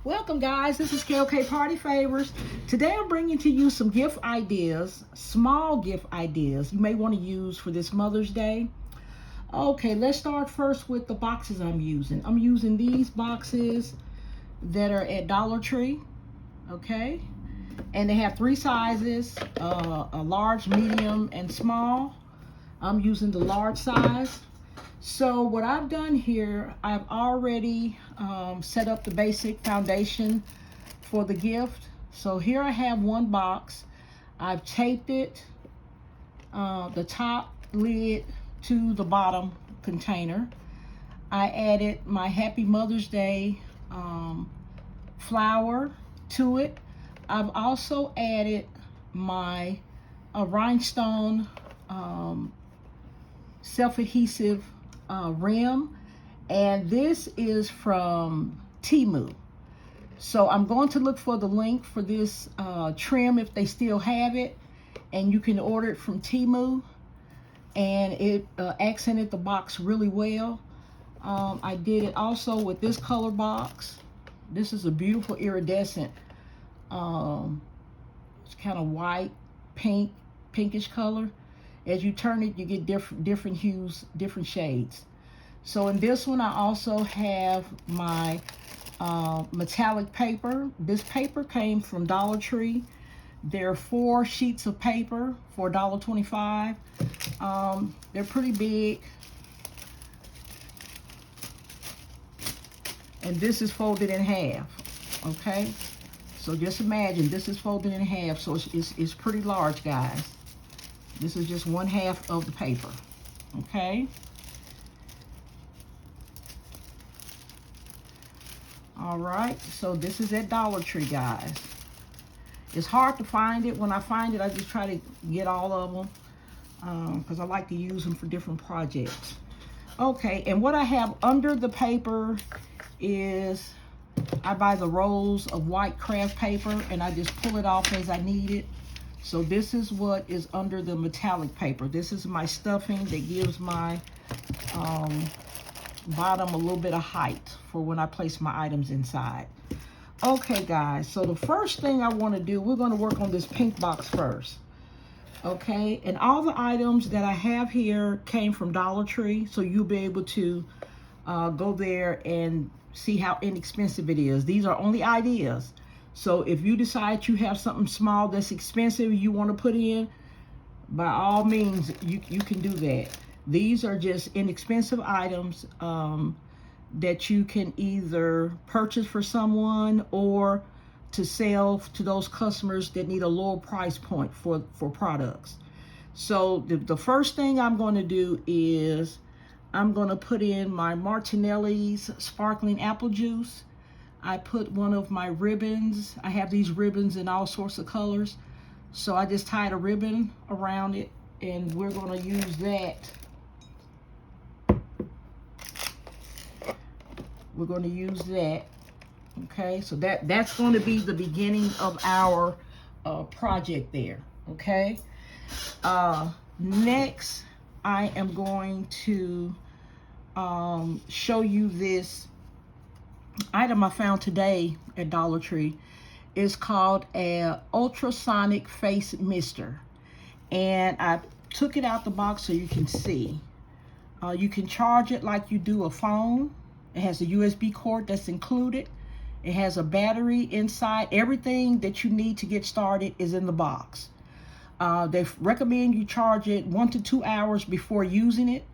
Welcome guys, this is KOK Party Favors. Today I'm bringing to you some gift ideas, small gift ideas you may want to use for this Mother's Day. Okay, let's start first with the boxes I'm using. I'm using these boxes that are at Dollar Tree, okay? And they have three sizes, a large, medium, and small. I'm using the large size. So what I've done here, I've already set up the basic foundation for the gift. So here I have one box. I've taped it, the top lid to the bottom container. I added my Happy Mother's Day flower to it. I've also added my rhinestone self-adhesive rim, and this is from Temu. So I'm going to look for the link for this trim if they still have it, and you can order it from Temu, and it accented the box really well. I did it also with this color box. This is a beautiful iridescent, it's kind of white, pink, pinkish color. As you turn it, you get different hues, different shades. So in this one, I also have my metallic paper. This paper came from Dollar Tree. There are 4 sheets of paper for $1.25. They're pretty big. And this is folded in half, okay? So just imagine, this is folded in half, so it's pretty large, guys. This is just 1/2 of the paper, okay? All right, so this is at Dollar Tree, guys. It's hard to find it. When I find it, I just try to get all of them because I like to use them for different projects. Okay, and what I have under the paper is I buy the rolls of white craft paper and I just pull it off as I need it. So this is what is under the metallic paper. This is my stuffing that gives my bottom a little bit of height for when I place my items inside. Okay guys, so the first thing I want to do, we're going to work on this pink box first. Okay, and all the items that I have here came from Dollar Tree, so you'll be able to go there and see how inexpensive it is. These are only ideas. So if you decide you have something small that's expensive you want to put in, by all means, you can do that. These are just inexpensive items that you can either purchase for someone or to sell to those customers that need a lower price point for products. So the first thing I'm going to do is I'm going to put in my Martinelli's sparkling apple juice. I put one of my ribbons. I have these ribbons in all sorts of colors. So I just tied a ribbon around it, and we're going to use that. We're going to use that. Okay, so that's going to be the beginning of our project there. Okay. Next, I am going to show you this item I found today at Dollar Tree. Is called a ultrasonic face mister, and I took it out the box so you can see. You can charge it like you do a phone. It has a USB cord that's included. It has a battery inside. Everything that you need to get started is in the box. They recommend you charge it 1 to 2 hours before using it,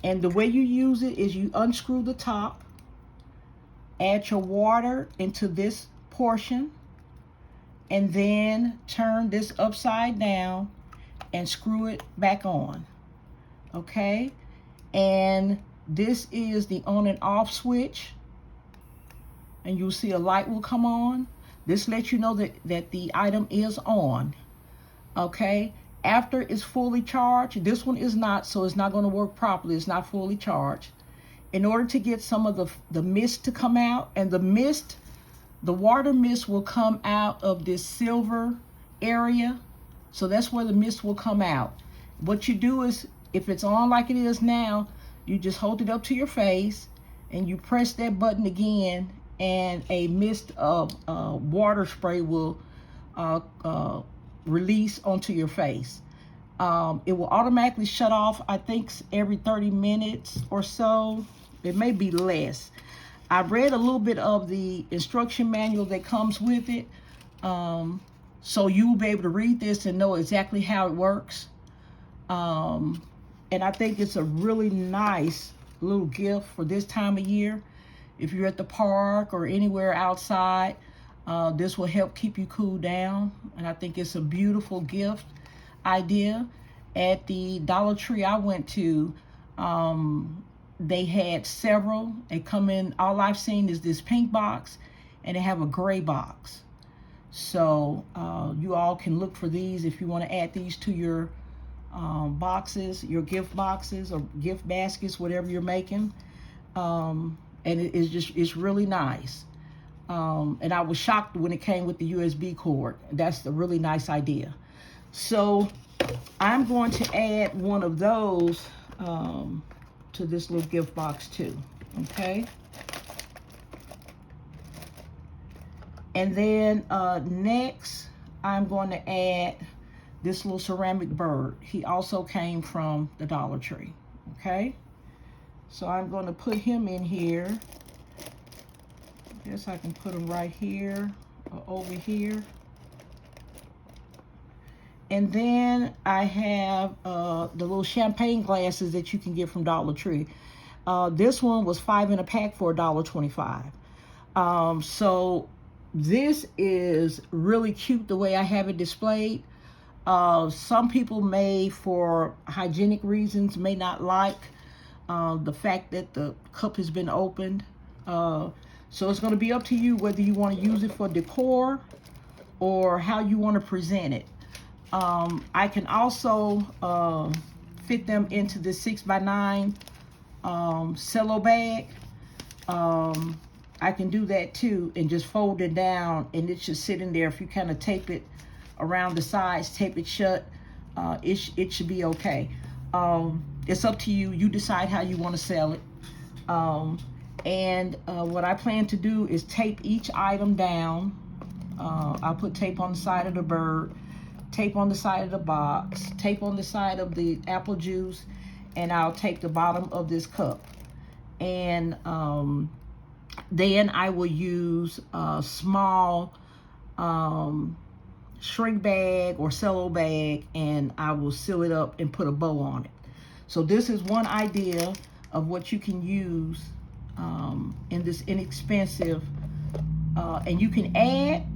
and the way you use it is you unscrew the top, add your water into this portion, and then turn this upside down and screw it back on. Okay, and this is the on and off switch, and you'll see a light will come on. This lets you know that the item is on. Okay, after it's fully charged, this one is not, so it's not going to work properly. It's not fully charged. In order to get some of the mist to come out, and the water mist will come out of this silver area. So that's where the mist will come out. What you do is, if it's on like it is now, you just hold it up to your face and you press that button again and a mist of water spray will release onto your face. It will automatically shut off, I think, every 30 minutes or so. It may be less. I read a little bit of the instruction manual that comes with it. So you will be able to read this and know exactly how it works. And I think it's a really nice little gift for this time of year. If you're at the park or anywhere outside, this will help keep you cool down. And I think it's a beautiful gift idea. At the Dollar Tree I went to, they had several. They come in, all I've seen is this pink box, and they have a gray box. So you all can look for these if you want to add these to your boxes, your gift boxes or gift baskets, whatever you're making. And it's really nice. And I was shocked when it came with the USB cord. That's a really nice idea. So I'm going to add one of those to this little gift box too, okay? And then next, I'm going to add this little ceramic bird. He also came from the Dollar Tree, okay? So I'm going to put him in here. I guess I can put him right here or over here. And then I have the little champagne glasses that you can get from Dollar Tree. This one was 5 in a pack for $1.25. So this is really cute the way I have it displayed. Some people may, for hygienic reasons, may not like the fact that the cup has been opened. So it's going to be up to you whether you want to use it for decor or how you want to present it. I can also fit them into this 6x9 cello bag. I can do that too and just fold it down, and it's just sitting there. If you kind of tape it around the sides, tape it shut, it should be okay. It's up to you. You decide how you want to sell it. What I plan to do is tape each item down. I'll put tape on the side of the bird, tape on the side of the box, tape on the side of the apple juice, and I'll tape the bottom of this cup. And then I will use a small shrink bag or cello bag, and I will seal it up and put a bow on it. So this is one idea of what you can use in this inexpensive, and you can add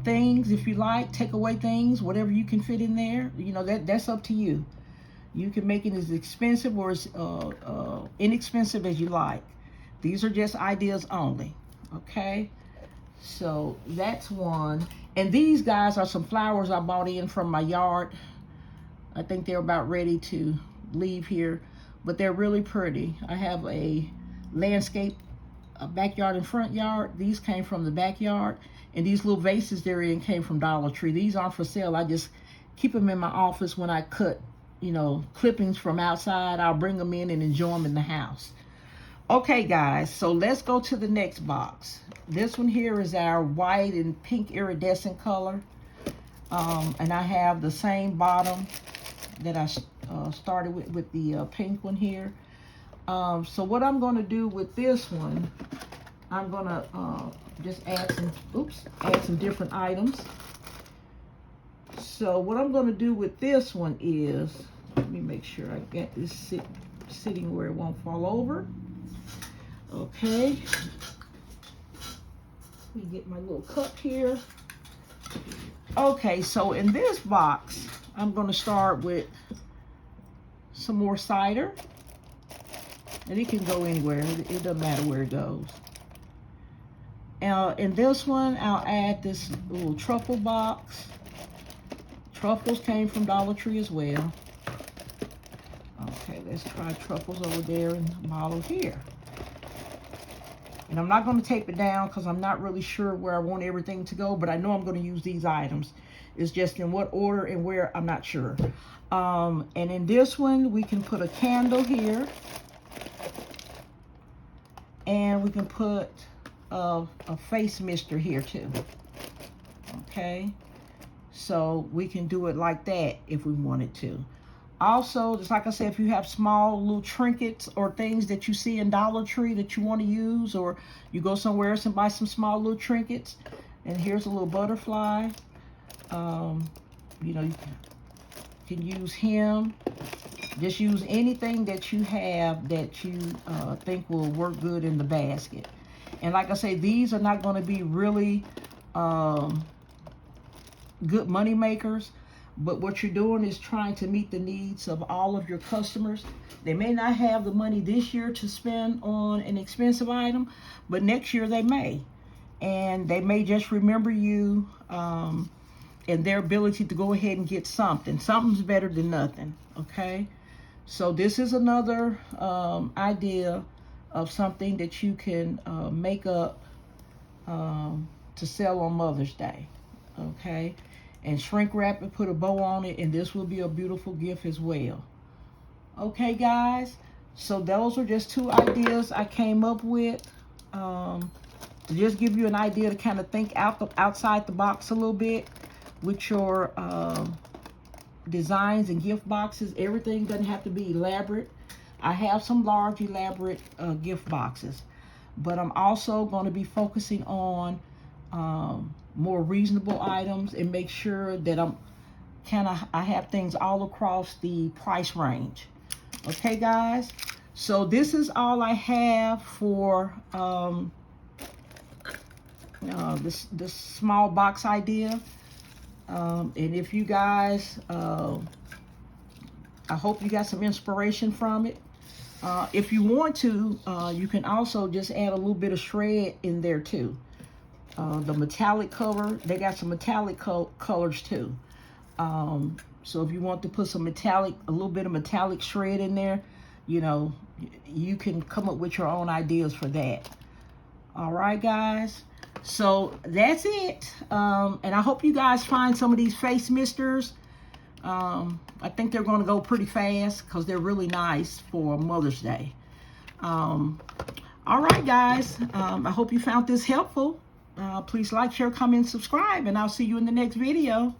things if you like, take away things, whatever you can fit in there. You know, that's up to you. You can make it as expensive or as inexpensive as you like. These are just ideas only, okay? So that's one. And these guys are some flowers I bought in from my yard. I think they're about ready to leave here, but they're really pretty. I have a landscape, a backyard and front yard. These came from the backyard, and these little vases they're in came from Dollar Tree. These aren't for sale. I just keep them in my office. When I cut, you know, clippings from outside, I'll bring them in and enjoy them in the house. Okay, guys, so let's go to the next box. This one here is our white and pink iridescent color. And I have the same bottom that I started with the pink one here. So what I'm going to do with this one, I'm going to just add some different items. So what I'm going to do with this one is, let me make sure I get this sitting where it won't fall over. Okay. Let me get my little cup here. Okay, so in this box, I'm going to start with some more cider. And it can go anywhere. It doesn't matter where it goes. In this one, I'll add this little truffle box. Truffles came from Dollar Tree as well. Okay, let's try truffles over there and the bottle here. And I'm not going to tape it down because I'm not really sure where I want everything to go, but I know I'm going to use these items. It's just in what order and where, I'm not sure. And in this one, we can put a candle here. And we can put a face mister here too. Okay, so we can do it like that if we wanted to. Also, just like I said, if you have small little trinkets or things that you see in Dollar Tree that you want to use, or you go somewhere else and buy some small little trinkets, and here's a little butterfly. You know, you can use him. Just use anything that you have that you think will work good in the basket. And like I say, these are not going to be really good money makers. But what you're doing is trying to meet the needs of all of your customers. They may not have the money this year to spend on an expensive item, but next year they may. And they may just remember you and their ability to go ahead and get something. Something's better than nothing, okay? So this is another idea of something that you can make up to sell on Mother's Day, okay? And shrink wrap it, put a bow on it, and this will be a beautiful gift as well. Okay, guys, so those are just 2 ideas I came up with to just give you an idea to kind of think outside the box a little bit with your designs and gift boxes. Everything doesn't have to be elaborate. I have some large elaborate gift boxes, but I'm also going to be focusing on more reasonable items and make sure that I have things all across the price range. Okay, guys, so this is all I have for this small box idea. And if you guys I hope you got some inspiration from it. If you want to, you can also just add a little bit of shred in there too. The metallic cover, they got some metallic colors too. So if you want to put some metallic, a little bit of metallic shred in there, you know, you can come up with your own ideas for that. All right, guys. So that's it. And I hope you guys find some of these face misters. I think they're going to go pretty fast because they're really nice for Mother's Day. All right, guys. I hope you found this helpful. Please like, share, comment, subscribe, and I'll see you in the next video.